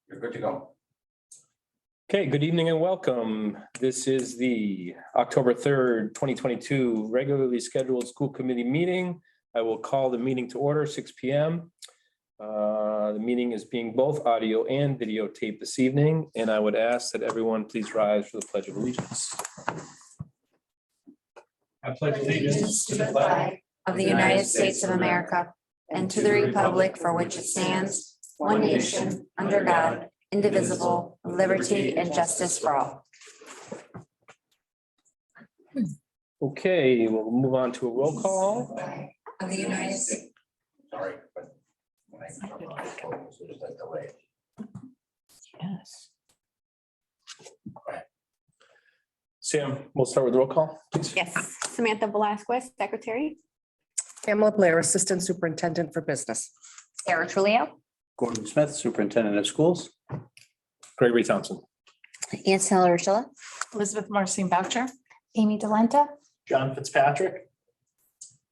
You're good to go. Okay, good evening and welcome. This is the October 3rd, 2022 regularly scheduled school committee meeting. I will call the meeting to order 6 p.m. The meeting is being both audio and videotaped this evening, and I would ask that everyone please rise for the Pledge of Allegiance. I pledge allegiance to the flag of the United States of America and to the republic for which it stands, one nation, under God, indivisible, with liberty and justice for all. Okay, we'll move on to a roll call. Of the United States. Sorry, but when I come on, so there's that delay. Yes. Sam, we'll start with the roll call, please. Yes, Samantha Velasquez, Secretary. Pamela Blair, Assistant Superintendent for Business. Sarah Trulio. Gordon Smith, Superintendent of Schools. Gregory Thompson. Ansel Urshela. Elizabeth Marcin Boucher. Amy Delenta. John Fitzpatrick.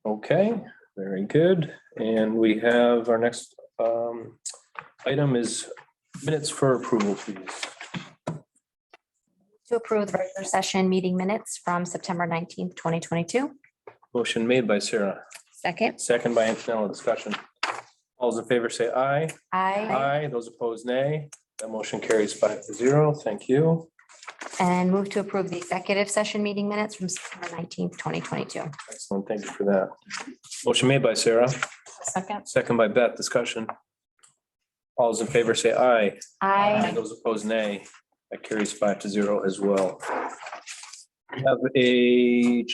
Okay, very good. And we have our next item is minutes for approval, please. To approve the regular session meeting minutes from September 19th, 2022. Motion made by Sarah, Second. second by Antonella. Discussion. All those in favor say aye. I Aye. Those opposed, nay. That motion carries 5-0. Thank you. and move to approve the executive session meeting minutes from September 19th, 2022. Excellent. Thank you for that. Motion made by Sarah, Second. second by Beth. Discussion. All those in favor say aye. I Those opposed, nay. That carries 5-0 as well. We have a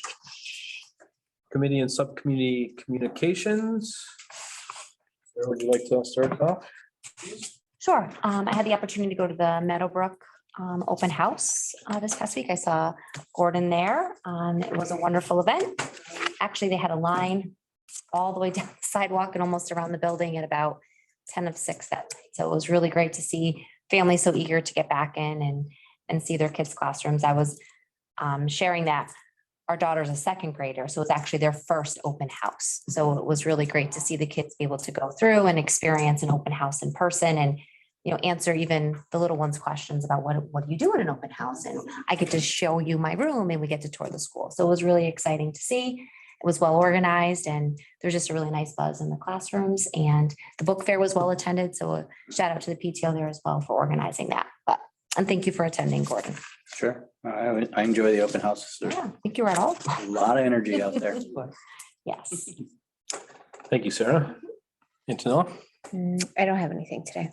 committee and subcommittee communications. Sarah, would you like to start off? Sure. I had the opportunity to go to the Meadowbrook open house this past week. I saw Gordon there. It was a wonderful event. Actually, they had a line all the way down the sidewalk and almost around the building at about 10 of 6 that night. So it was really great to see families so eager to get back in and see their kids' classrooms. I was sharing that our daughter's a second grader, so it's actually their first open house. So it was really great to see the kids be able to go through and experience an open house in person and, you know, answer even the little ones' questions about what do you do in an open house? And I get to show you my room and we get to tour the school. So it was really exciting to see. It was well organized and there's just a really nice buzz in the classrooms, and the book fair was well attended. So a shout out to the PTO there as well for organizing that. And thank you for attending, Gordon. Sure. I enjoy the open houses. There's Yeah, I think you were at all. a lot of energy out there. Yes. Thank you, Sarah. Antonella? I don't have anything today.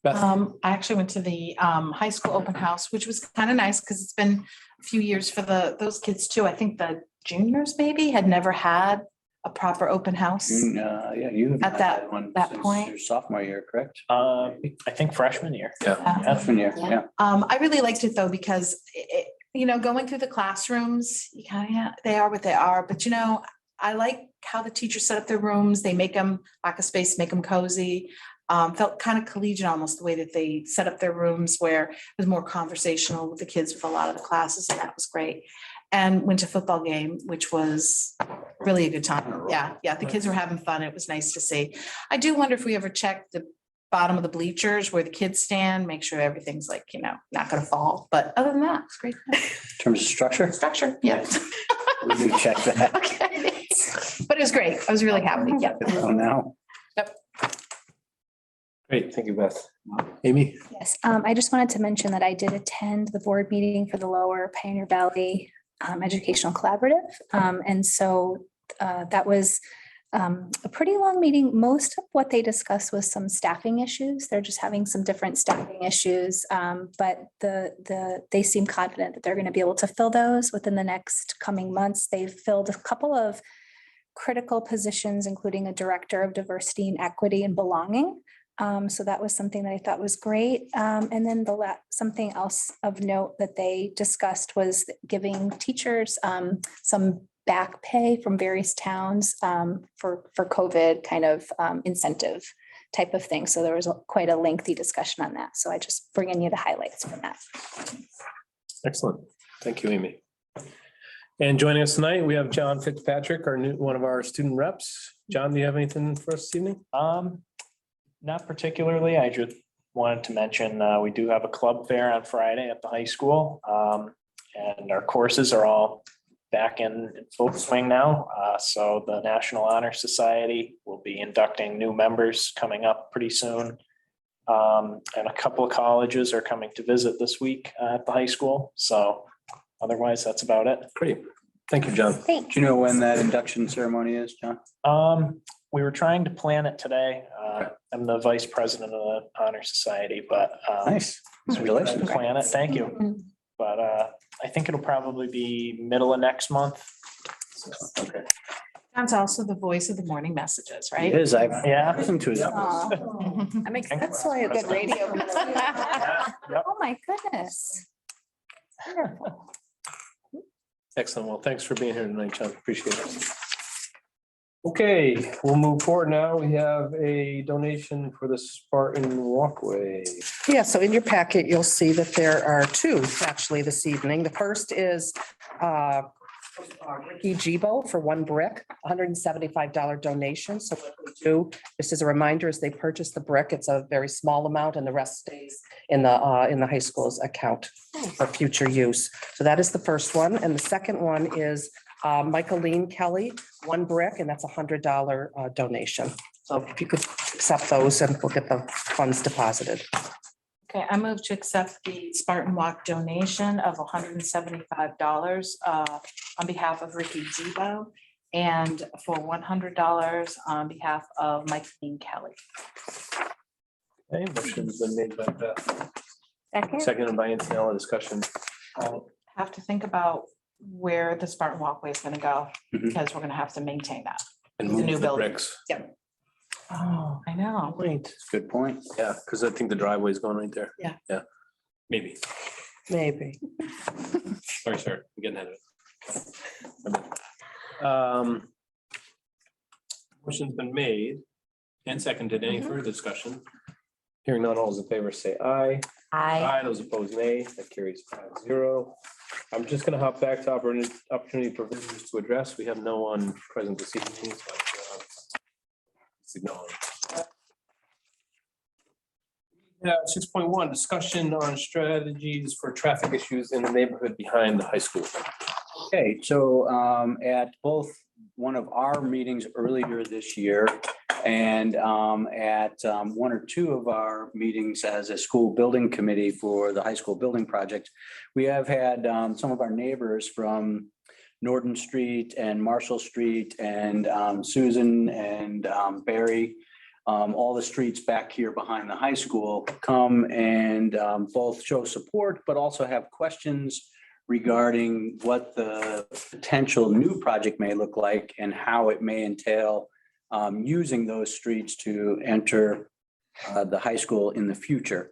Beth? I actually went to the high school open house, which was kind of nice because it's been a few years for those kids too. I think the juniors maybe had never had a proper open house. Yeah, you have At not that- had one that since point. your sophomore year, correct? I think freshman year. Freshman year, Yeah. yeah. I really liked it though, because going through the classrooms, you kind of, they are what they are, but I like how the teachers set up their rooms. They make them lack of space, make them cozy. Felt kind of collegiate almost the way that they set up their rooms, where it was more conversational with the kids with a lot of the classes, and that was great. And went to football game, which was really a good time. Yeah, the kids were having fun. It was nice to see. I do wonder if we ever check the bottom of the bleachers where the kids stand, make sure everything's like, not gonna fall. But other than that, it's great. In terms of structure, Structure, yeah. we can check that. Okay. But it was great. I was really happy. Yeah. Oh, now. Great, thank you, Beth. Amy? Yes, I just wanted to mention that I did attend the board meeting for the Lower Pioneer Valley Educational Collaborative. And so that was a pretty long meeting. Most of what they discussed was some staffing issues. They're just having some different staffing issues. But they seem confident that they're going to be able to fill those within the next coming months. They've filled a couple of critical positions, including a director of diversity and equity and belonging. So that was something that I thought was great. And then something else of note that they discussed was giving teachers some back pay from various towns for COVID kind of incentive type of thing. So there was quite a lengthy discussion on that. So I just bringing you the highlights from that. Excellent. Thank you, Amy. And joining us tonight, we have John Fitzpatrick, one of our student reps. John, do you have anything for us this evening? Not particularly. I just wanted to mention, we do have a club fair on Friday at the high school. And our courses are all back in full swing now. So the National Honor Society will be inducting new members coming up pretty soon. And a couple of colleges are coming to visit this week at the high school. So otherwise, that's about it. Great. Thank you, John. Thanks. Do you know when that induction ceremony is, John? We were trying to plan it today. I'm the vice president of the Honor Society, but Nice. so we tried to Congratulations. plan it. Thank you. But I think it'll probably be middle of next month. Okay. John's also the voice of the morning messages, It right? is. I've Yeah. listened to it. That makes, that's why a good radio. Yep. Oh, my goodness. Wonderful. Excellent. Well, thanks for being here tonight, John. Appreciate it. Okay, we'll move forward now. We have a donation for the Spartan Walkway. Yeah, so in your packet, you'll see that there are two actually this evening. The first is Ricky Gibo for one brick, $175 donation. So what we do, just as a reminder, is they purchase the brick. It's a very small amount and the rest stays in the high school's account for future use. So that is the first one. And the second one is Michaeline Kelly, one brick, and that's $100 donation. So if you could accept those and we'll get the funds deposited. Okay, I move to accept the Spartan Walk donation of $175 on behalf of Ricky Gibo and for $100 on behalf of Mike Dean Kelly. Okay, motion's been made by Beth, Second. seconded by Antonella. Discussion. Have to think about where the Spartan Walkway is gonna go, Mhm. because we're gonna have to maintain that. And The move new the building. bricks. Oh, I know. Right. Good point. Yeah, because I think the driveway is going right there. Yeah. Yeah, maybe. Maybe. Sorry, sir. I'm getting ahead of it. Motion's been made and seconded. Any further discussion? Hearing none, all those in favor say aye. I, Those opposed, nay. That carries 5-0. I'm just gonna hop back to opportunity for visitors to address. We have no one present this evening. So let's acknowledge. Yeah, 6.1, discussion on strategies for traffic issues in the neighborhood behind the high school. Okay, so at both one of our meetings earlier this year and at one or two of our meetings as a school building committee for the high school building project, we have had some of our neighbors from Norton Street and Marshall Street and Susan and Barry, all the streets back here behind the high school come and both show support, but also have questions regarding what the potential new project may look like and how it may entail using those streets to enter the high school in the future.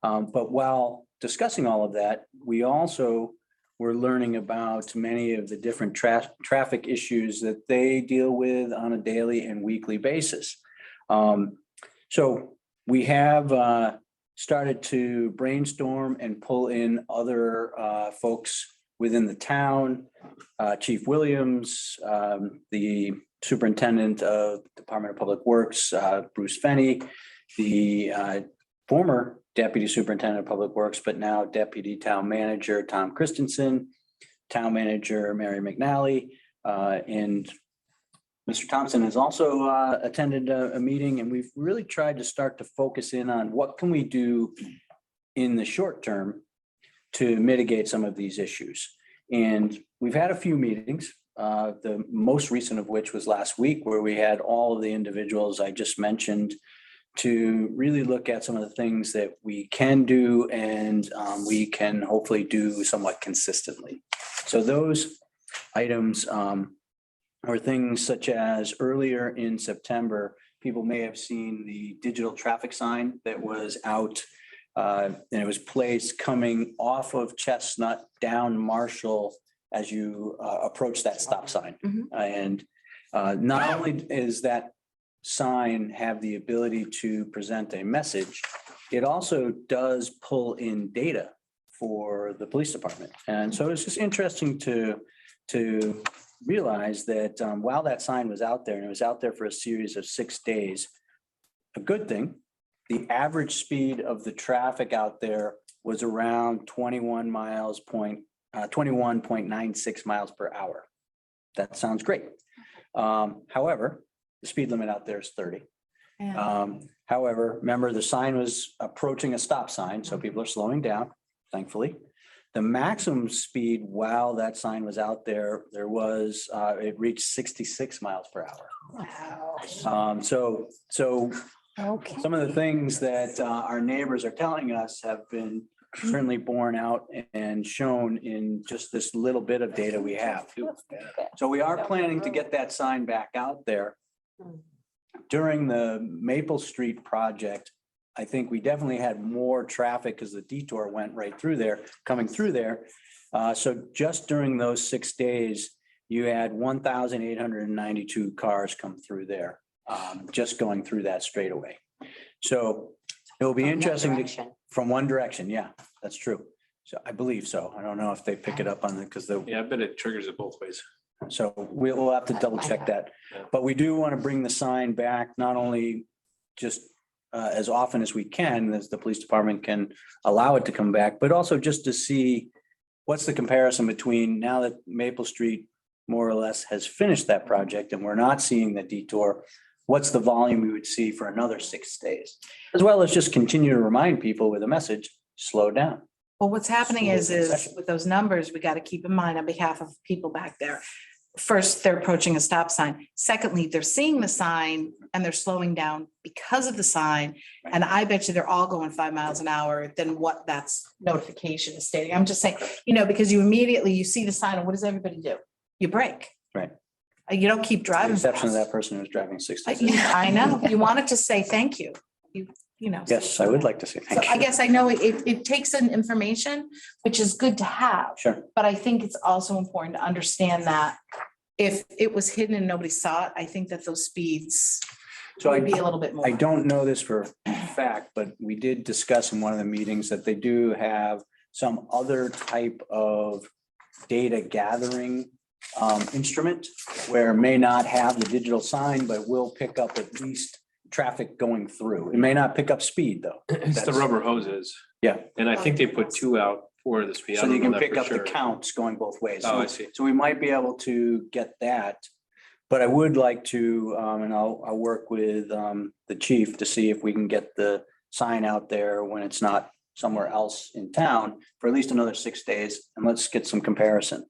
But while discussing all of that, we also were learning about many of the different traffic issues that they deal with on a daily and weekly basis. So we have started to brainstorm and pull in other folks within the town, Chief Williams, the Superintendent of Department of Public Works, Bruce Fenney, the former Deputy Superintendent of Public Works, but now Deputy Town Manager Tom Christensen, Town Manager Mary McNally, and Mr. Thompson has also attended a meeting, and we've really tried to start to focus in on what can we do in the short term to mitigate some of these issues. And we've had a few meetings, the most recent of which was last week, where we had all of the individuals I just mentioned to really look at some of the things that we can do and we can hopefully do somewhat consistently. So those items or things such as earlier in September, people may have seen the digital traffic sign that was out. And it was placed coming off of Chestnut down Marshall as you approach that stop sign. And not only is that sign have the ability to present a message, it also does pull in data for the police department. And so it's just interesting to realize that while that sign was out there, and it was out there for a series of 6 days, a good thing, the average speed of the traffic out there was around 21.96 miles per hour. That sounds great. However, the speed limit out there is 30. However, remember the sign was approaching a stop sign, so people are slowing down, thankfully. The maximum speed while that sign was out there, it reached 66 miles per hour. So Okay. some of the things that our neighbors are telling us have been certainly borne out and shown in just this little bit of data we have. So we are planning to get that sign back out there. During the Maple Street project, I think we definitely had more traffic because the detour went right through there, coming through there. So just during those 6 days, you had 1,892 cars come through there, just going through that straightaway. So it'll be interesting from one direction. Yeah, that's true. So I believe so. I don't know if they pick it up on it because Yeah, I bet it triggers it both ways. so we'll have to double check that. But we do want to bring the sign back, not only just as often as we can, as the police department can allow it to come back, but also just to see what's the comparison between now that Maple Street more or less has finished that project and we're not seeing the detour, what's the volume we would see for another 6 days? As well as just continue to remind people with a message, slow down. Well, what's happening is with those numbers, we got to keep in mind on behalf of people back there. First, they're approaching a stop sign. Secondly, they're seeing the sign and they're slowing down because of the sign. And I bet you they're all going 5 miles an hour than what that's notification is stating. I'm just saying, because you see the sign and what does everybody do? You brake. Right. You don't keep With the driving. exception of fast. that person who's driving 60. I know. You wanted to say thank you. Yes, I would like to say So thank you. I guess I know it takes in information, which is good to have. Sure. But I think it's also important to understand that if it was hidden and nobody saw it, I think that those speeds So would be a little bit more. I don't know this for a fact, but we did discuss in one of the meetings that they do have some other type of data gathering instrument where it may not have the digital sign, but will pick up at least traffic going through. It may not pick up speed though. It's the rubber hoses. Yeah. And I think they put 2 out for the speed. I So don't you know can that pick for up the sure. counts going both ways. Oh, I see. So we might be able to get that. But I would like to, and I'll work with the chief to see if we can get the sign out there when it's not somewhere else in town for at least another 6 days, and let's get some comparison.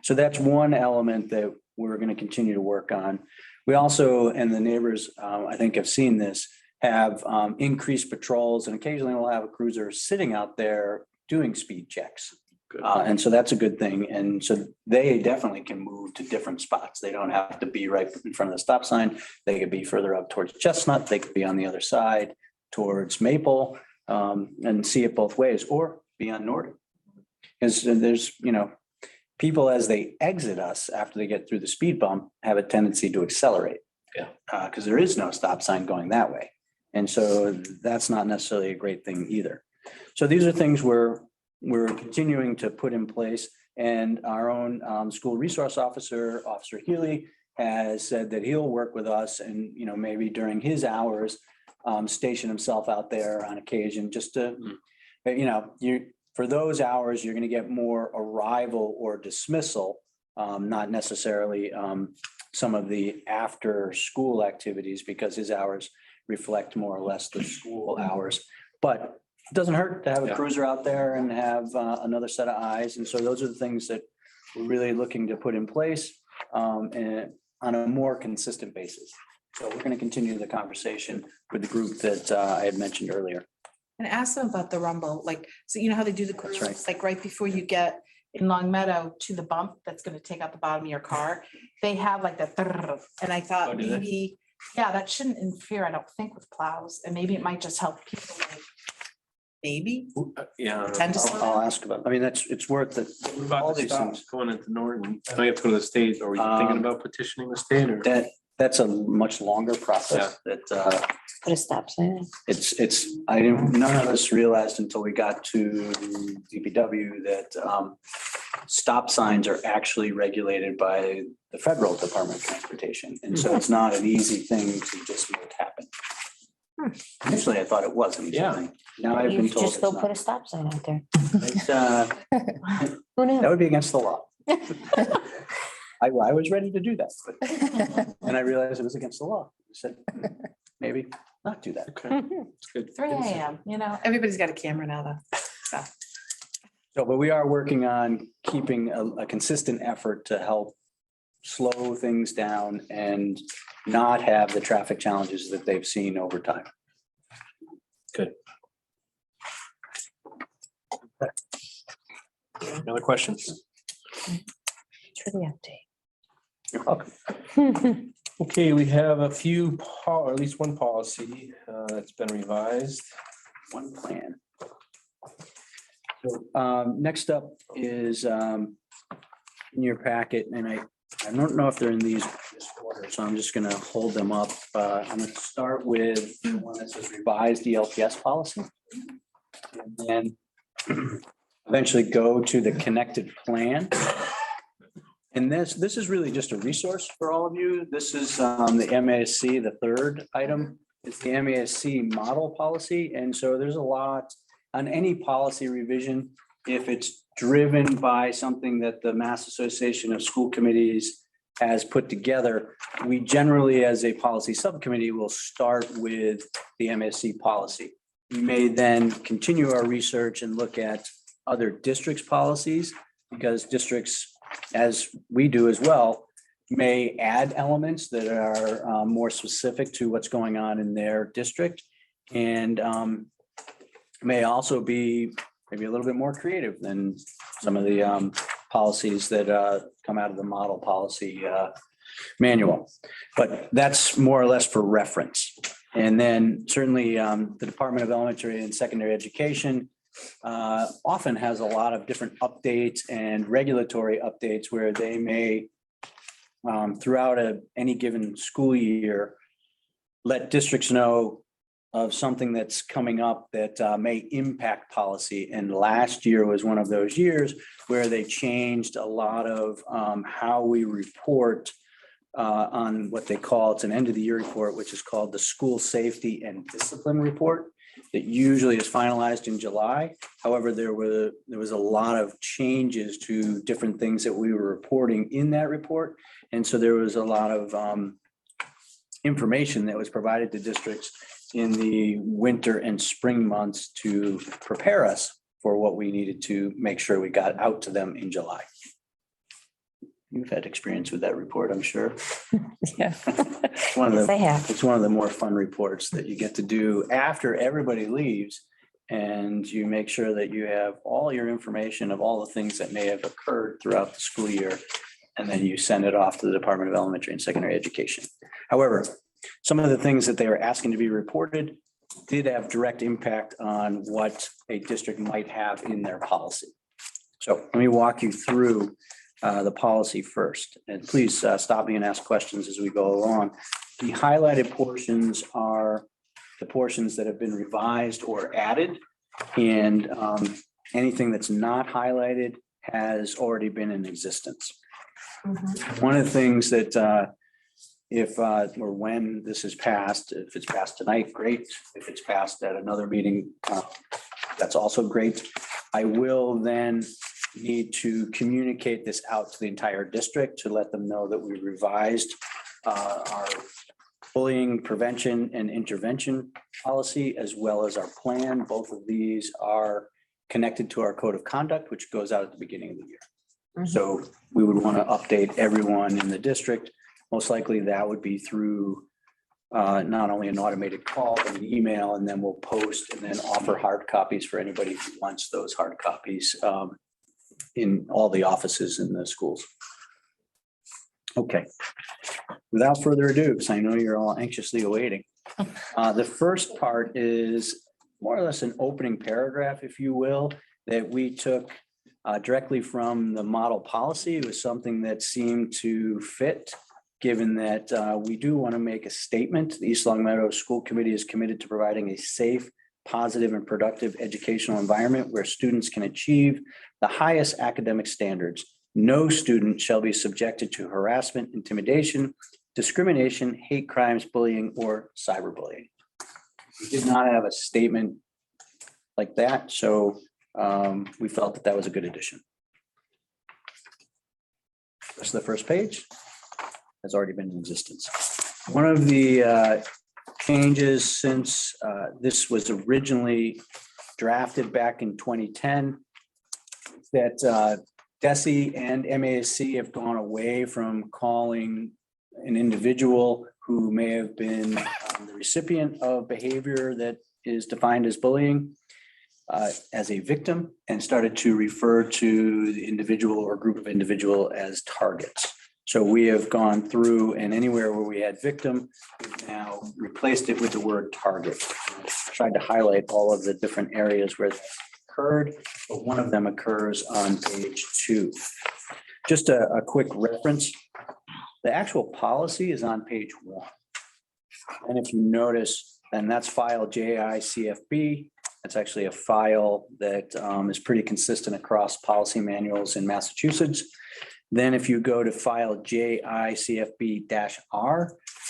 So that's one element that we're going to continue to work on. We also, and the neighbors, I think have seen this, have increased patrols, and occasionally we'll have a cruiser sitting out there doing speed checks. Good. And so that's a good thing. And so they definitely can move to different spots. They don't have to be right in front of the stop sign. They could be further up towards Chestnut. They could be on the other side towards Maple, and see it both ways, or be on Norton. Because there's, people as they exit us after they get through the speed bump have a tendency to accelerate. Yeah. Because there is no stop sign going that way. And so that's not necessarily a great thing either. So these are things we're continuing to put in place. And our own school resource officer, Officer Healy, has said that he'll work with us and, maybe during his hours, station himself out there on occasion just to, for those hours, you're going to get more arrival or dismissal, not necessarily some of the after school activities, because his hours reflect more or less the school hours. But it doesn't hurt to have a cruiser out there and have another set of eyes. And so those are the things that we're really looking to put in place and on a more consistent basis. So we're going to continue the conversation with the group that I had mentioned earlier. And ask them about the rumble, so you know how they do the That's cruise, right before you get in Longmeadow to the bump that's gonna take out the bottom of your car. They have like that, and I Oh, thought do they? maybe, that shouldn't interfere, I don't think, with plows, and maybe it might just help people maybe. Yeah. Tend to slow I'll down. ask about, it's worth it. What about All the these stops things. going into Norton? Now you have to go to the state, or were you thinking about petitioning the state, or? That's a much longer process that Put a stop sign. none of us realized until we got to DPW that stop signs are actually regulated by the federal Department of Transportation. And so it's not an easy thing to just make happen. Initially, I thought it wasn't. Yeah. Now I've You been should told just it's go put a not. stop sign out there. It's, Who knew? That would be against the law. I was ready to do that, but and I realized it was against the law. I said, maybe not do that. Okay, it's good. 3 AM, everybody's got a camera now though. So, but we are working on keeping a consistent effort to help slow things down and not have the traffic challenges that they've seen over time. Any other questions? For the You're welcome. update. Okay, we have a few, or at least one policy that's been revised. One plan. So, next up is in your packet, and I don't know if they're in these this order, so I'm just gonna hold them up. I'm gonna start with the one that says revised ELPS policy. And then eventually go to the connected plan. And this is really just a resource for all of you. This is the MASC, the third item. It's the MASC model policy. And so there's a lot on any policy revision. If it's driven by something that the Mass Association of School Committees has put together, we generally, as a policy subcommittee, will start with the MASC policy. We may then continue our research and look at other districts' policies, because districts, as we do as well, may add elements that are more specific to what's going on in their district, and may also be maybe a little bit more creative than some of the policies that come out of the model policy manual. But that's more or less for reference. And then certainly the Department of Elementary and Secondary Education often has a lot of different updates and regulatory updates where they may, throughout any given school year, let districts know of something that's coming up that may impact policy. And last year was one of those years where they changed a lot of how we report on what they call, it's an end of the year report, which is called the School Safety and Discipline Report. That usually is finalized in July. However, there was a lot of changes to different things that we were reporting in that report. And so there was a lot of information that was provided to districts in the winter and spring months to prepare us for what we needed to make sure we got out to them in July. You've had experience with that report, I'm sure. Yeah. One of Yes, the I have. It's one of the more fun reports that you get to do after everybody leaves. And you make sure that you have all your information of all the things that may have occurred throughout the school year. And then you send it off to the Department of Elementary and Secondary Education. However, some of the things that they were asking to be reported did have direct impact on what a district might have in their policy. So let me walk you through the policy first, and please stop me and ask questions as we go along. The highlighted portions are the portions that have been revised or added, and anything that's not highlighted has already been in existence. One of the things that if or when this is passed, if it's passed tonight, great. If it's passed at another meeting, that's also great. I will then need to communicate this out to the entire district to let them know that we revised our bullying prevention and intervention policy, as well as our plan. Both of these are connected to our code of conduct, which goes out at the beginning of the year. So we would want to update everyone in the district. Most likely that would be through not only an automated call, but an email, and then we'll post and then offer hard copies for anybody who wants those hard copies in all the offices in the schools. Okay. Without further ado, because I know you're all anxiously awaiting. The first part is more or less an opening paragraph, if you will, that we took directly from the model policy. It was something that seemed to fit, given that we do want to make a statement. The East Longmeadow School Committee is committed to providing a safe, positive, and productive educational environment where students can achieve the highest academic standards. No student shall be subjected to harassment, intimidation, discrimination, hate crimes, bullying, or cyberbullying. We did not have a statement like that, so we felt that that was a good addition. Rest of the first page has already been in existence. One of the changes since this was originally drafted back in 2010, that DESE and MASC have gone away from calling an individual who may have been the recipient of behavior that is defined as bullying as a victim, and started to refer to the individual or group of individual as targets. So we have gone through, and anywhere where we had victim, we've now replaced it with the word target. Tried to highlight all of the different areas where that occurred, but one of them occurs on page 2. Just a quick reference. The actual policy is on page 1. And if you notice, and that's file JICFB. It's actually a file that is pretty consistent across policy manuals in Massachusetts. Then if you go to file JICFB-R,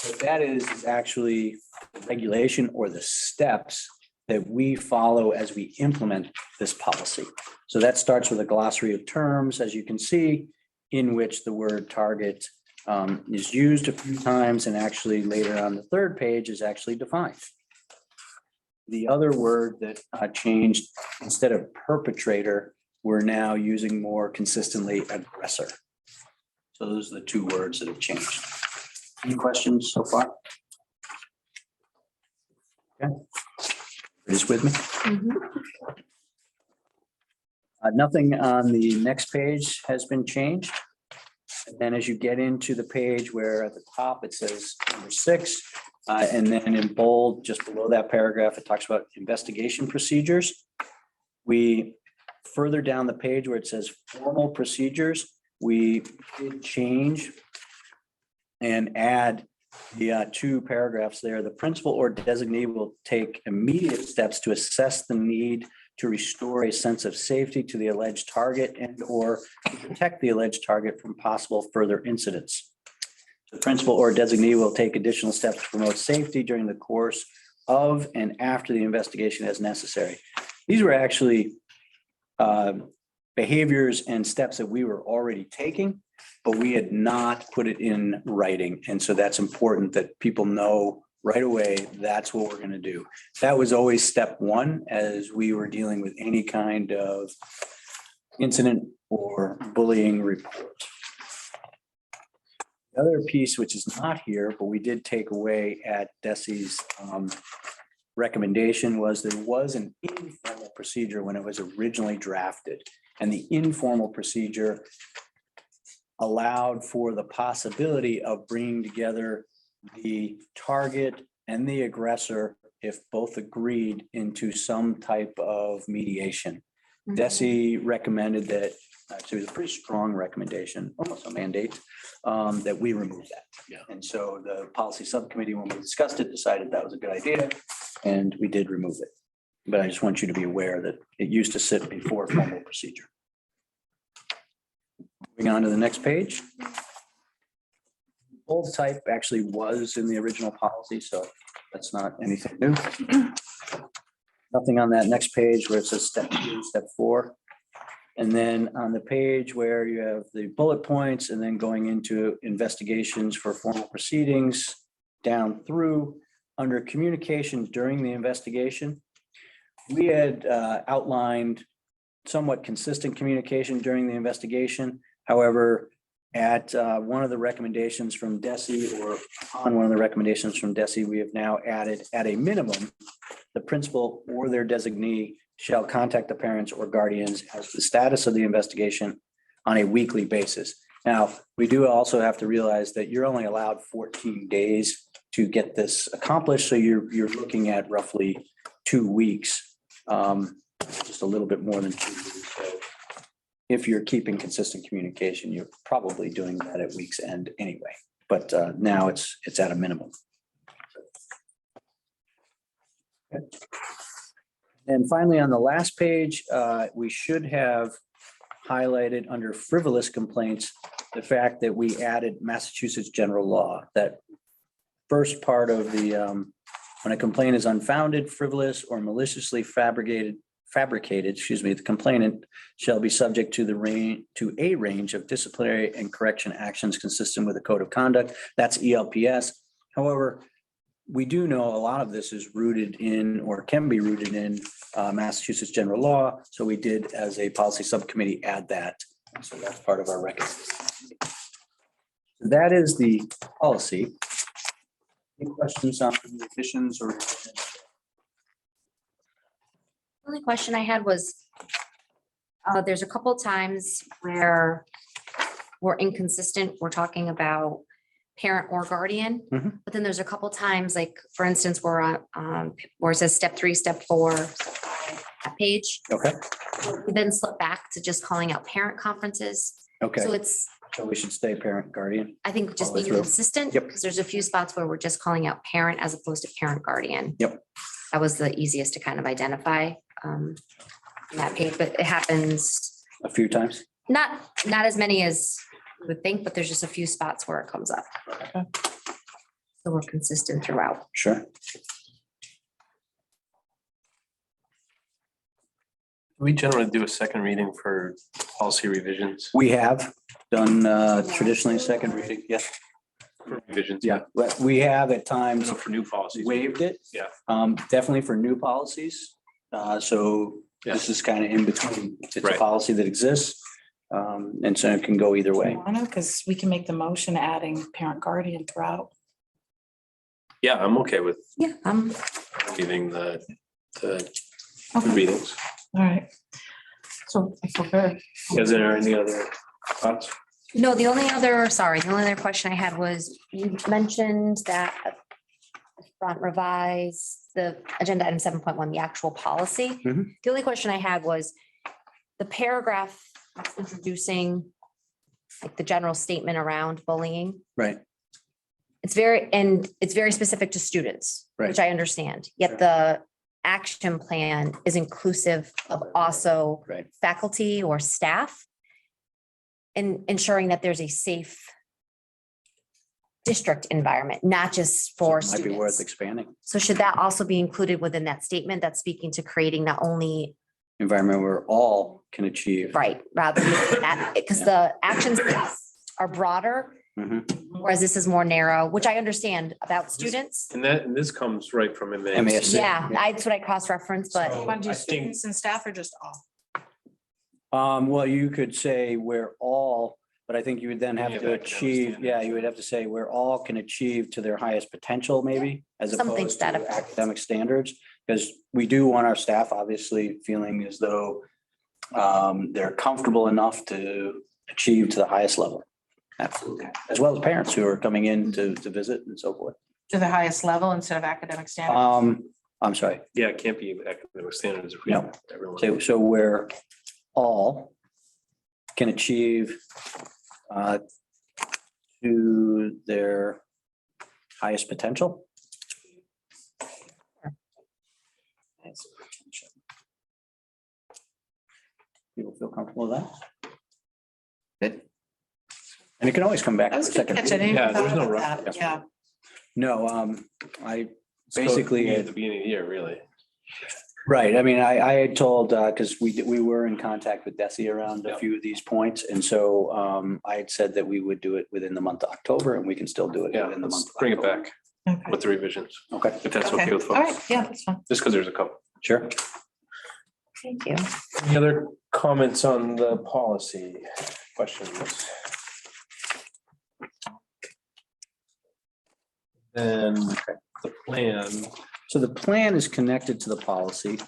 what that is actually the regulation or the steps that we follow as we implement this policy. So that starts with a glossary of terms, as you can see, in which the word target is used a few times, and actually later on the third page is actually defined. The other word that changed, instead of perpetrator, we're now using more consistently aggressor. So those are the 2 words that have changed. Any questions so far? Okay. Is with me? Nothing on the next page has been changed. And then as you get into the page where at the top it says number 6, and then in bold, just below that paragraph, it talks about investigation procedures. We further down the page where it says formal procedures, we did change and add the 2 paragraphs there. The principal or designee will take immediate steps to assess the need to restore a sense of safety to the alleged target and or to protect the alleged target from possible further incidents. The principal or designee will take additional steps to promote safety during the course of and after the investigation as necessary. These were actually behaviors and steps that we were already taking, but we had not put it in writing. And so that's important that people know right away, that's what we're going to do. That was always step 1 as we were dealing with any kind of incident or bullying report. The other piece, which is not here, but we did take away at DESE's recommendation, was there was an informal procedure when it was originally drafted. And the informal procedure allowed for the possibility of bringing together the target and the aggressor if both agreed into some type of mediation. DESE recommended that, actually it was a pretty strong recommendation, almost a mandate, that we remove that. Yeah. And so the policy subcommittee, when we discussed it, decided that was a good idea, and we did remove it. But I just want you to be aware that it used to sit before formal procedure. Moving on to the next page. Bold type actually was in the original policy, so that's not anything new. Nothing on that next page where it says step 2, step 4. And then on the page where you have the bullet points and then going into investigations for formal proceedings down through under communications during the investigation, we had outlined somewhat consistent communication during the investigation. However, at one of the recommendations from DESE, or on one of the recommendations from DESE, we have now added, at a minimum, the principal or their designee shall contact the parents or guardians as to the status of the investigation on a weekly basis. Now, we do also have to realize that you're only allowed 14 days to get this accomplished. So you're looking at roughly 2 weeks, just a little bit more than 2 weeks. So if you're keeping consistent communication, you're probably doing that at week's end anyway. But now it's at a minimum. Okay. And finally, on the last page, we should have highlighted under frivolous complaints the fact that we added Massachusetts general law. That first part of the When a complaint is unfounded, frivolous, or maliciously fabricated, the complainant shall be subject to a range of disciplinary and correction actions consistent with the code of conduct. That's ELPS. However, we do know a lot of this is rooted in or can be rooted in Massachusetts general law. So we did, as a policy subcommittee, add that. So that's part of our record. That is the policy. Any questions on additions or? The only question I had was, there's a couple times where we're inconsistent. We're talking about parent or guardian. Mhm. But then there's a couple times, like, for instance, we're on, where it says step 3, step 4, that page. Okay, We then slip back to just calling out parent conferences. okay. So it's, So we should stay parent guardian. I think, just Follow being through. consistent. Yep. Because there's a few spots where we're just calling out parent as opposed to parent guardian. Yep. That was the easiest to kind of identify in that page, but it happens, A few times. not as many as you would think, but there's just a few spots where it comes up. So we're consistent throughout. Sure. We generally do a second reading for policy revisions. We have done traditionally second reading. Yes. Revisions. Yeah, but we have at times For new policies. waived it. Yeah. Definitely for new policies. So this is kind of in between. It's a Right. policy that exists. And so it can go either way. I know, because we can make the motion adding parent guardian throughout. Yeah, I'm okay with Yeah. giving the Okay, readings. all right. So I feel good. Is there any other thoughts? No, the only other question I had was, you mentioned that front revise the agenda item 7.1, the actual policy. Mhm. The only question I had was the paragraph introducing like the general statement around bullying. Right. It's very specific to students, which Right. I understand, yet the action plan is inclusive of also Right. faculty or staff in ensuring that there's a safe district environment, not just for Might be worth students. expanding. So should that also be included within that statement that's speaking to creating not only, Environment where all can achieve. right, rather than that, because the actions are broader, Mhm. whereas this is more narrow, which I understand about students. And this comes right from MASC. MASC. Yeah, that's what I cross-referenced, but So- Want to I do think- students and staff or just all? Well, you could say we're all, but I think you would then have Yeah, to academic achieve, standards. yeah, you would have to say where all can achieve to their highest potential, maybe, as Something to opposed that to effect. academic standards. Because we do want our staff obviously feeling as though they're comfortable enough to achieve to the highest level. Absolutely. As well as parents who are coming in to visit and so forth. To the highest level instead of academic standards? I'm sorry. Yeah, it can't be academic standards if we No. have everyone. So where all can achieve to their highest potential. People feel comfortable with that? Good. And it can always come back. That was for a good second catch. I reading. didn't Yeah, even there's thought no about rush. that. Yeah. No, I So, basically, At the beginning of the year, really. right, I mean, I had told, because we were in contact with Desi around a Yeah. few of these points, and so I had said that we would do it within the month of October, and we can still do it Yeah, within the month. let's of bring it October. back Okay. with the revisions, Okay, if that's okay with All right, folks. yeah, that's fine. Just because there's a couple. sure. thank you. Any other comments on the policy questions? Then the plan, So the plan is connected to the policy.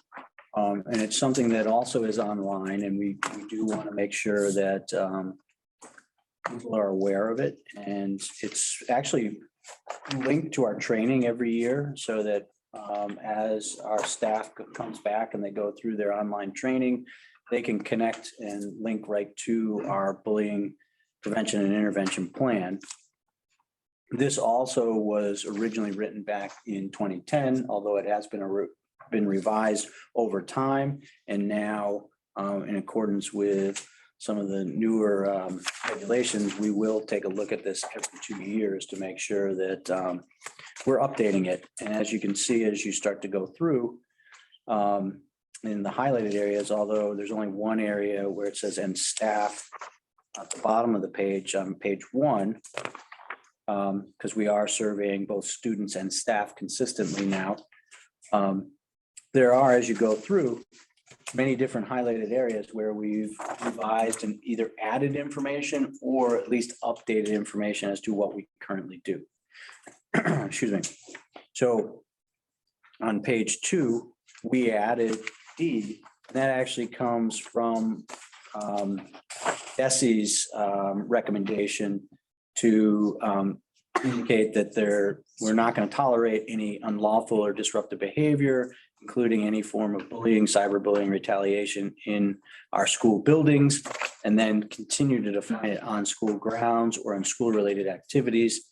And it's something that also is online, and we do want to make sure that people are aware of it. And it's actually linked to our training every year, so that as our staff comes back and they go through their online training, they can connect and link right to our bullying prevention and intervention plan. This also was originally written back in 2010, although it has been revised over time. And now, in accordance with some of the newer regulations, we will take a look at this every 2 years to make sure that we're updating it. And as you can see, as you start to go through in the highlighted areas, although there's only one area where it says "and staff" at the bottom of the page, on page 1, because we are surveying both students and staff consistently now. There are, as you go through, many different highlighted areas where we've revised and either added information or at least updated information as to what we currently do. Excuse me. So on page 2, we added D. That actually comes from Desi's recommendation to indicate that we're not going to tolerate any unlawful or disruptive behavior, including any form of bullying, cyberbullying, retaliation in our school buildings, and then continue to define it on school grounds or in school-related activities.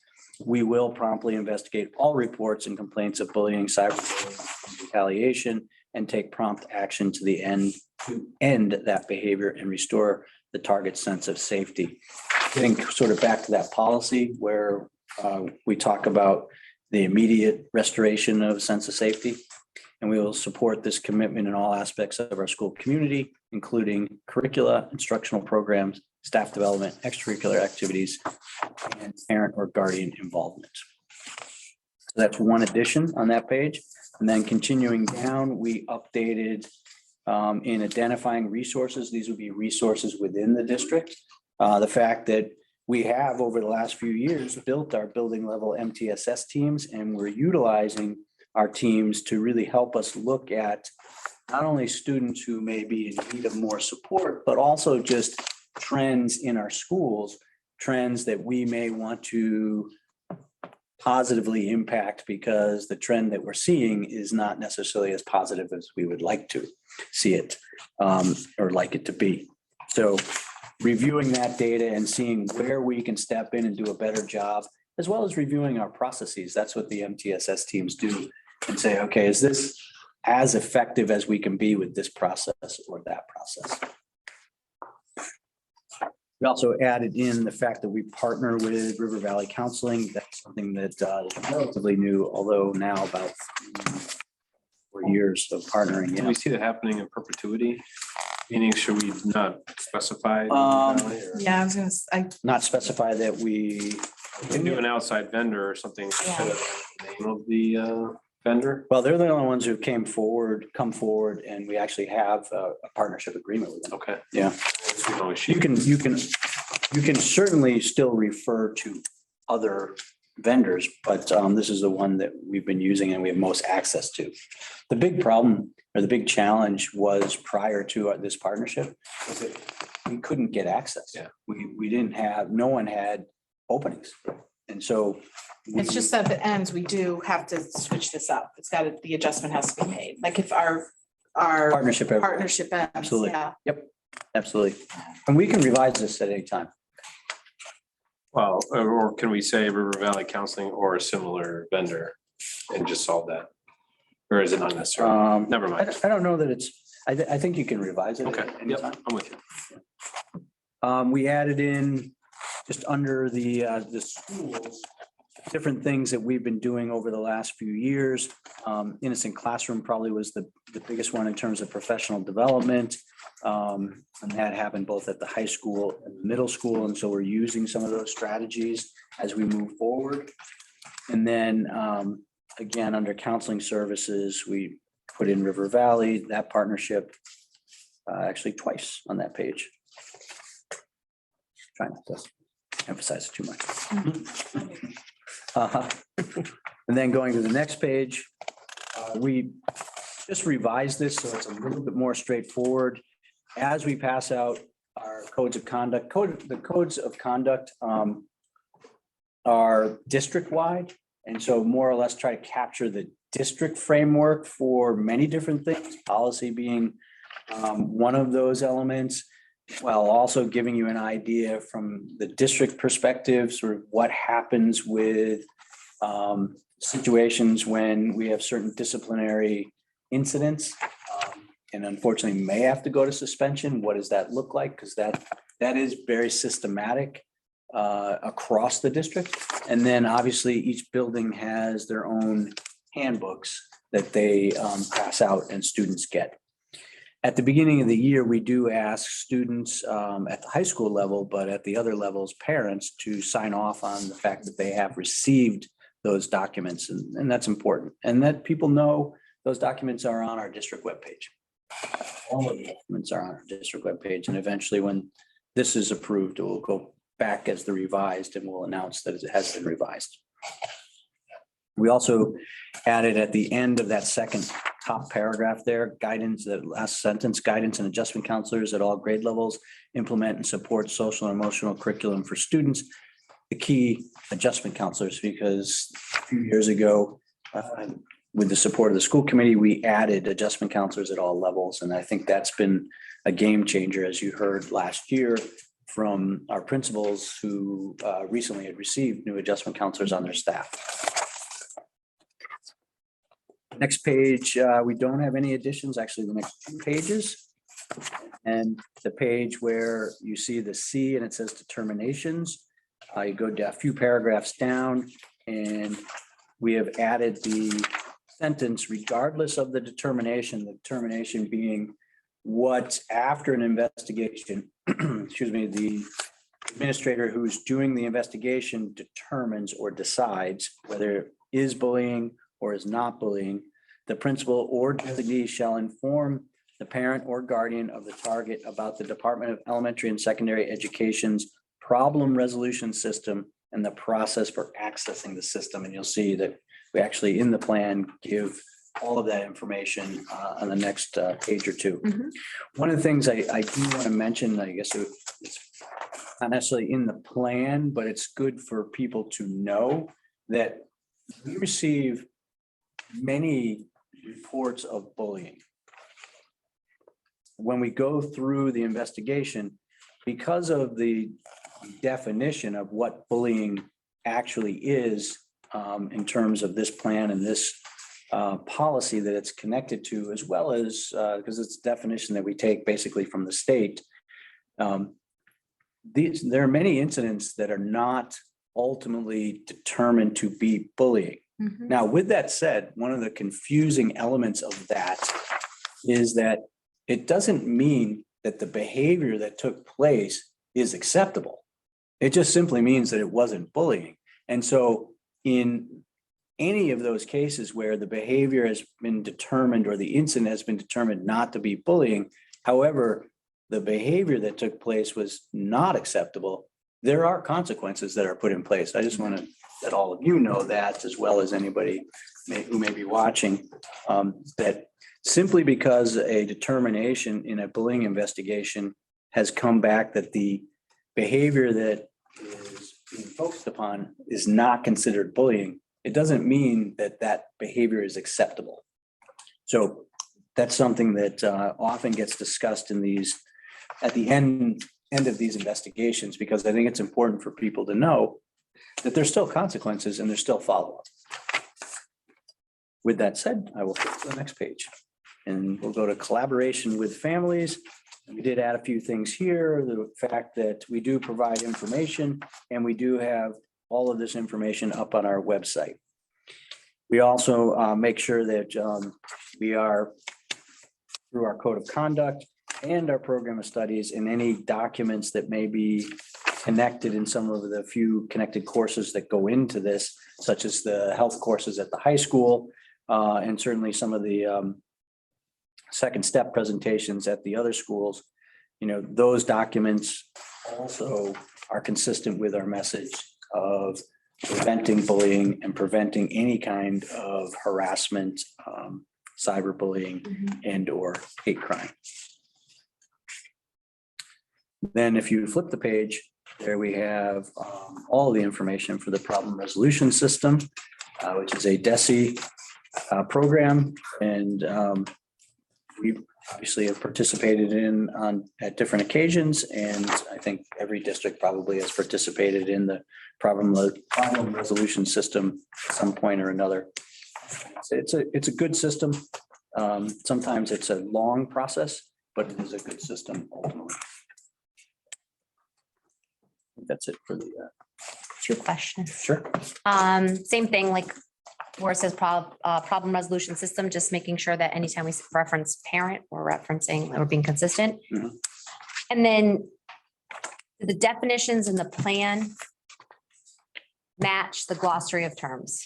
We will promptly investigate all reports and complaints of bullying, cyberbullying, and retaliation, and take prompt action to end that behavior and restore the target's sense of safety. Getting sort of back to that policy where we talk about the immediate restoration of sense of safety. And we will support this commitment in all aspects of our school community, including curricula, instructional programs, staff development, extracurricular activities, and parent or guardian involvement. So that's one addition on that page. And then continuing down, we updated in identifying resources. These would be resources within the district. The fact that we have over the last few years built our building level MTSS teams, and we're utilizing our teams to really help us look at not only students who may be in need of more support, but also just trends in our schools, trends that we may want to positively impact because the trend that we're seeing is not necessarily as positive as we would like to see it or like it to be. So reviewing that data and seeing where we can step in and do a better job, as well as reviewing our processes. That's what the MTSS teams do, and say, okay, is this as effective as we can be with this process or that process? We also added in the fact that we partner with River Valley Counseling. That's something that is relatively new, although now about 4 years of partnering. Do we see that happening in perpetuity? Meaning, should we not specify? Yeah, I was gonna, Not specify that we. Can do an outside vendor or something instead of the name of the vendor? Well, they're the only ones who come forward, and we actually have a partnership agreement with them. Okay. Yeah. No issue. You can certainly still refer to other vendors, but this is the one that we've been using and we have most access to. The big problem or the big challenge was prior to this partnership was that we couldn't get access. Yeah. We didn't have, no one had openings. And so it's just that at the ends, we do have to switch this up. It's got to, the adjustment has to be made. Like if our partnership. partnership ends. Absolutely. Yeah. Yep, absolutely. And we can revise this at any time. Well, or can we say River Valley Counseling or a similar vendor and just solve that? Or is it not necessary? Never mind. I don't know that it's, I think you can revise it. Okay, at any yep, time. I'm with you. We added in just under the schools, different things that we've been doing over the last few years. Innocent Classroom probably was the biggest one in terms of professional development. And that happened both at the high school and the middle school. And so we're using some of those strategies as we move forward. And then again, under counseling services, we put in River Valley, that partnership actually twice on that page. Trying not to emphasize it too much. And then going to the next page, we just revised this so it's a little bit more straightforward. As we pass out our codes of conduct, the codes of conduct are district-wide. And so more or less try to capture the district framework for many different things, policy being one of those elements, while also giving you an idea from the district perspective, sort of what happens with situations when we have certain disciplinary incidents. and unfortunately may have to go to suspension. What does that look like? Because that is very systematic across the district. And then obviously each building has their own handbooks that they pass out and students get. At the beginning of the year, we do ask students at the high school level, but at the other levels, parents to sign off on the fact that they have received those documents. And that's important. And that people know those documents are on our district webpage. All of the documents are on our district webpage. And eventually when this is approved, it will go back as the revised and we'll announce that it has been revised. We also added at the end of that second top paragraph there, guidance, that last sentence, guidance and adjustment counselors at all grade levels implement and support social and emotional curriculum for students. The key adjustment counselors, because a few years ago, with the support of the school committee, we added adjustment counselors at all levels. And I think that's been a game changer, as you heard last year from our principals who recently had received new adjustment counselors on their staff. Next page, we don't have any additions, actually the next 2 pages. And the page where you see the C and it says determinations, you go down a few paragraphs down and we have added the sentence regardless of the determination being what after an investigation, excuse me, the administrator who's doing the investigation determines or decides whether it is bullying or is not bullying, the principal or designee shall inform the parent or guardian of the target about the Department of Elementary and Secondary Education's problem resolution system and the process for accessing the system. And you'll see that we actually in the plan give all of that information on the next page or 2. One of the things I do want to mention, I guess it's not necessarily in the plan, but it's good for people to know that we receive many reports of bullying. When we go through the investigation, because of the definition of what bullying actually is in terms of this plan and this policy that it's connected to, as well as because it's a definition that we take basically from the state. There are many incidents that are not ultimately determined to be bullying. Now, with that said, one of the confusing elements of that is that it doesn't mean that the behavior that took place is acceptable. It just simply means that it wasn't bullying. And so in any of those cases where the behavior has been determined or the incident has been determined not to be bullying, however, the behavior that took place was not acceptable, there are consequences that are put in place. I just want to let all of you know that, as well as anybody who may be watching, that simply because a determination in a bullying investigation has come back that the behavior that is being focused upon is not considered bullying, it doesn't mean that that behavior is acceptable. So that's something that often gets discussed in these, at the end of these investigations, because I think it's important for people to know that there's still consequences and there's still follow-up. With that said, I will flip to the next page and we'll go to collaboration with families. We did add a few things here, the fact that we do provide information and we do have all of this information up on our website. We also make sure that we are, through our code of conduct and our program of studies, and any documents that may be connected in some of the few connected courses that go into this, such as the health courses at the high school, and certainly some of the second step presentations at the other schools. You know, those documents also are consistent with our message of preventing bullying and preventing any kind of harassment, cyberbullying, and or hate crime. Then if you flip the page, there we have all the information for the problem resolution system, which is a DESE program. And we obviously have participated in at different occasions. And I think every district probably has participated in the problem resolution system at some point or another. It's a good system. Sometimes it's a long process, but it is a good system ultimately. That's it for the, 2 questions. sure. Same thing, like where it says problem resolution system, just making sure that anytime we reference parent, we're referencing, we're being consistent. Mhm. And then the definitions in the plan match the glossary of terms.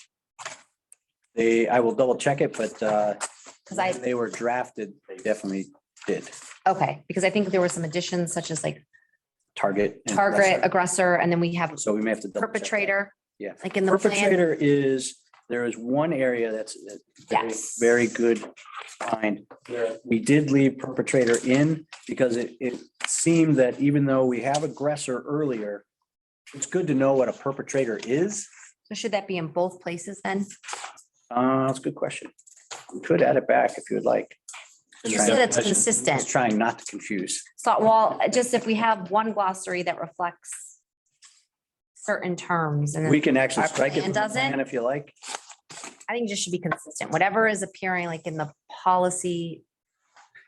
I will double check it, but Because I, they were drafted, they definitely did. okay, because I think there were some additions such as like Target. and target, aggressor. aggressor, and then we have So we may have to. double check that. perpetrator, Yeah. like in the plan. Perpetrator is, there is one area that's Yes. very good find. We did leave perpetrator in because it seemed that even though we have aggressor earlier, it's good to know what a perpetrator is. So should that be in both places then? That's a good question. We could add it back if you would like. Just so that's consistent. Just trying not to confuse. So, well, just if we have one glossary that reflects certain terms and We then can actually Our strike it. plan does it? And if you like, I think it just should be consistent. Whatever is appearing like in the policy.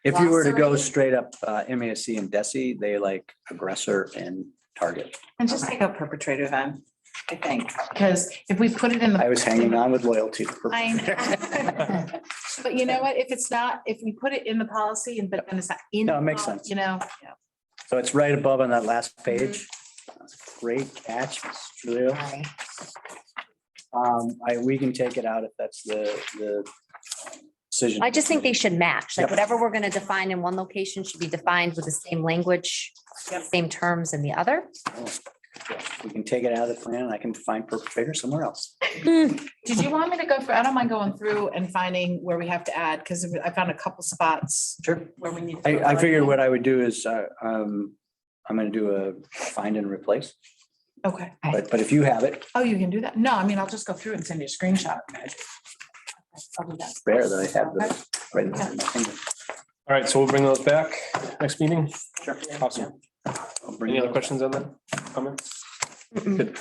if you were to go Glossary. straight up MASC and DESI, they like aggressor and target. And just take out perpetrator then, I think, because if we put it in the. I was hanging on with loyalty. I know. But you know what, if it's not, if we put it in the policy and but then it's not in. No, it the makes pol- sense. You know, So it's right above on that last page. Mm-hmm. That's a great catch, Ms. Trulio. Sorry. We can take it out if that's the decision. I just think they should match, like Yep. whatever we're going to define in one location should be defined with the same language, same terms in the other. We can take it out of the plan and I can find perpetrator somewhere else. did you want me to go through, I don't mind going through and finding where we have to add, because I found a couple spots Sure. where we need. to I figured what I would do is, I'm gonna do a find and replace, Okay, but if you have it, oh, you can do that? No, I mean, I'll just go through and send you a screenshot. I'll do that. it's rare that I have the right. in my finger. All right, so we'll bring those back next meeting. Sure. Awesome. I'll bring Any other those. questions on that? Comments? Good.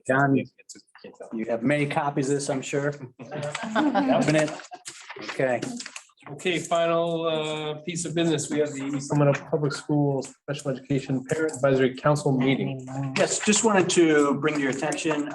John, you have many copies of this, I'm sure. Open it. Okay. Okay, final piece of business. We have the East Longmeadow Public Schools Special Education Parent Advisory Council meeting. Yes, just wanted to bring to your attention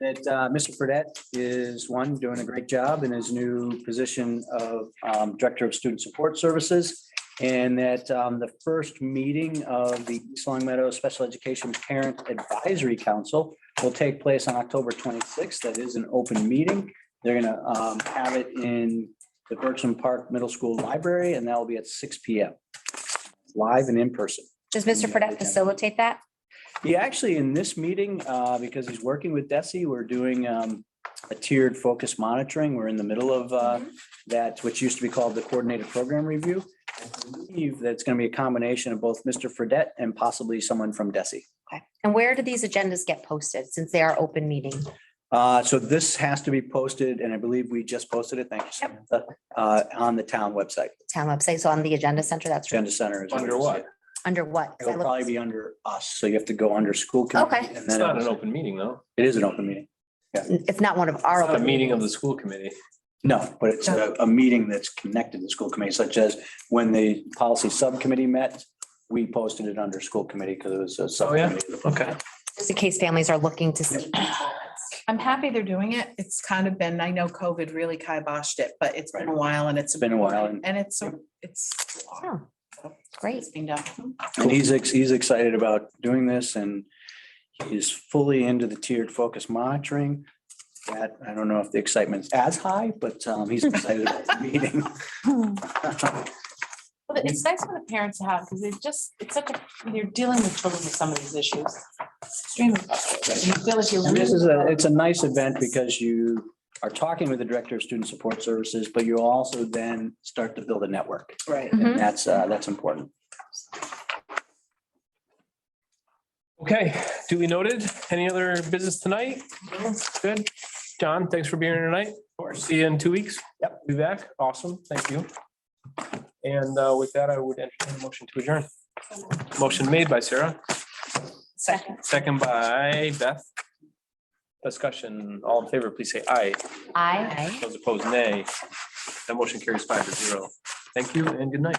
that Mr. Fredette is doing a great job in his new position of Director of Student Support Services. And that the first meeting of the East Longmeadow Special Education Parent Advisory Council will take place on October 26th. That is an open meeting. They're gonna have it in the Bergson Park Middle School Library, and that will be at 6 p.m. Live and in person. Does Mr. Fredette facilitate that? He actually, in this meeting, because he's working with DESI, we're doing a tiered focus monitoring. We're in the middle of that, which used to be called the Coordinated Program Review. I believe that it's going to be a combination of both Mr. Fredette and possibly someone from DESI. Okay. And where do these agendas get posted since they are open meeting? So this has to be posted, and I believe we just posted it, thank you, Samantha, on the town website, Town website, so on the agenda center, that's Agenda Center. is Under what? under what? It'll probably be under us, so you have to go under school. committee, Okay. and It's then not an open meeting, though. It is an open meeting. It's not one of our. It's not a open meeting of the meetings. school committee. No, but it's a meeting that's connected to the school committee, such as when the policy subcommittee met, we posted it under school committee because it was a Oh, yeah? subcommittee. Okay. Just in case families are looking to see. I'm happy they're doing it. It's kind of been, I know COVID really kiboshed it, but it's been a while and it's. Been a while, important, And it's. Oh, great. It's being done. And he's excited about doing this and he's fully into the tiered focus monitoring. That, I don't know if the excitement's as high, but he's excited about the meeting. Well, it's nice for the parents to have, because it's such a, you're dealing with children with some of these issues. It's extremely frustrating. You feel like you're. And this is it's a nice event because you are talking with the Director of Student Support Services, but you also then start to build a network. Right. Mhm. And that's important. Okay, duly noted. Any other business tonight? Good. John, thanks for being here tonight. See you in 2 weeks. Yep. Be back. Awesome. Thank you. And with that, I would entertain a motion to adjourn. Motion made by Sarah, Second. second by Beth. discussion, all in favor, please say aye. Aye. Those opposed, nay. That motion carries 5-0. Thank you and good night.